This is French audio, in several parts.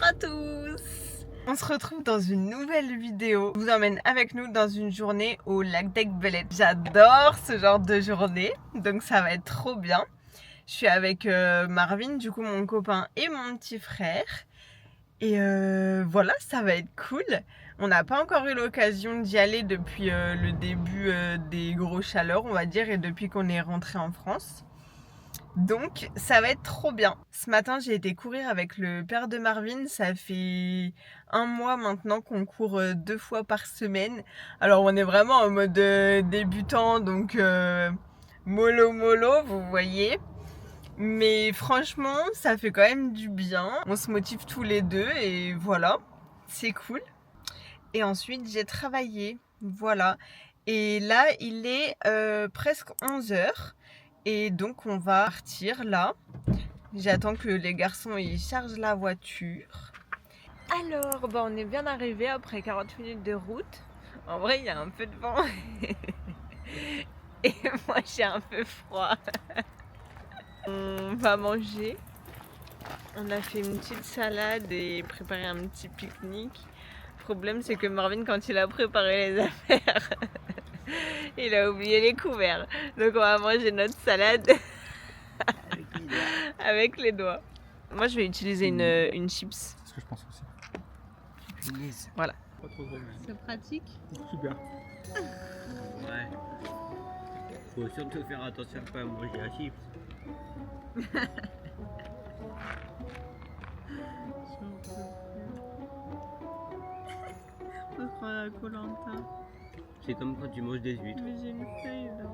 à tous. On se retrouve dans une nouvelle vidéo. Je vous emmène avec nous dans une journée au lac d'Aiguebelette. J'adore ce genre de journée, donc ça va être trop bien. Je suis avec Marvin, du coup mon copain et mon petit frère. Et voilà, ça va être cool. On n'a pas encore eu l'occasion d'y aller depuis le début des gros chaleurs, on va dire, et depuis qu'on est rentré en France. Donc ça va être trop bien. Ce matin j'ai été courir avec le père de Marvin. Ça fait un mois maintenant qu'on court 2 fois par semaine. Alors on est vraiment en mode débutant, donc mollo mollo, vous voyez. Mais franchement ça fait quand même du bien. On se motive tous les deux et voilà, c'est cool. Et ensuite j'ai travaillé, voilà. Et là il est presque 11h. Et donc on va partir là. J'attends que les garçons ils chargent la voiture. Alors on est bien arrivé après 40 minutes de route. En vrai il y a un peu de vent. Et moi j'ai un peu froid. On va manger. On a fait une petite salade et préparé un petit pique-nique. Le problème c'est que Marvin, quand il a préparé les affaires, il a oublié les couverts. Donc on va manger notre salade avec les doigts. Moi je vais utiliser une chips. C'est ce que je pense aussi. Voilà. Pas trop drôle. C'est pratique. Super. Ouais. Faut surtout faire attention à pas manger la chips. On se croit à Koh-Lanta. C'est comme quand tu manges des huîtres. Mais j'ai une feuille là.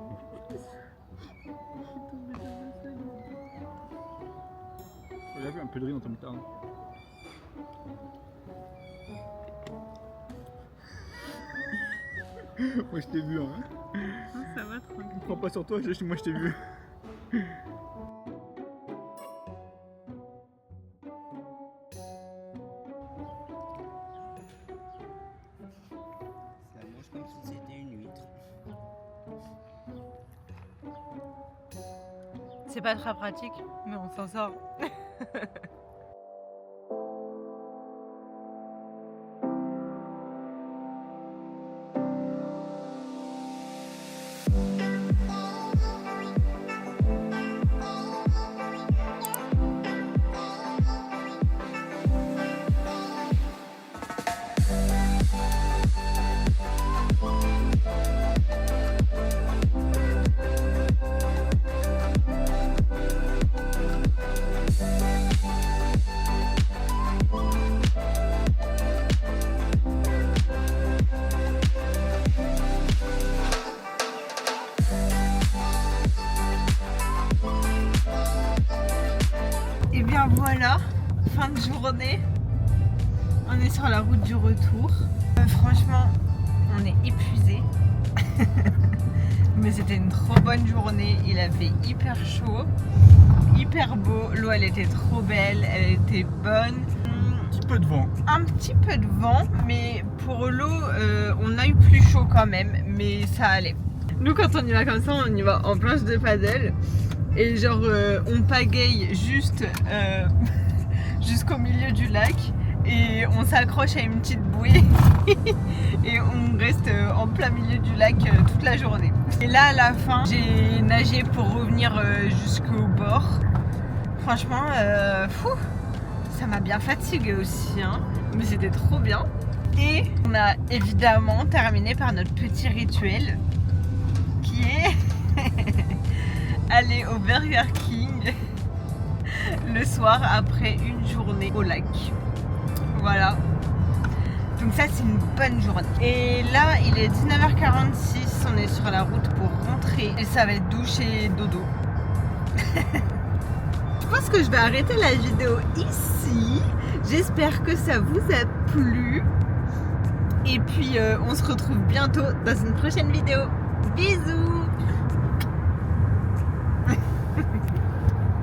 J'ai vu un peu de riz dans ton moutarde. Moi je t'ai vu hein. Non, ça va trop. Je prends pas sur toi, moi je t'ai vu. Ça mange comme si c'était une huître. C'est pas très pratique, mais on s'en sort. Et bien voilà, fin de journée. On est sur la route du retour. Franchement, on est épuisé. Mais c'était une trop bonne journée. Il a fait hyper chaud, hyper beau. L'eau elle était trop belle, elle était bonne. Un petit peu de vent. Un petit peu de vent, mais pour l'eau, on a eu plus chaud quand même, mais ça allait. Nous, quand on y va comme ça, on y va en planche de paddle. Et genre, on pagaille juste jusqu'au milieu du lac. Et on s'accroche à une petite bouée. Et on reste en plein milieu du lac toute la journée. Et là, à la fin, j'ai nagé pour revenir jusqu'au bord. Franchement, ça m'a bien fatiguée aussi, hein, mais c'était trop bien. Et on a évidemment terminé par notre petit rituel qui est aller au Burger King le soir après une journée au lac. Voilà. Donc ça c'est une bonne journée. Et là il est 19h46, on est sur la route pour rentrer et ça va être douche et dodo. Je pense que je vais arrêter la vidéo ici. J'espère que ça vous a plu. Et puis on se retrouve bientôt dans une prochaine vidéo. Bisous!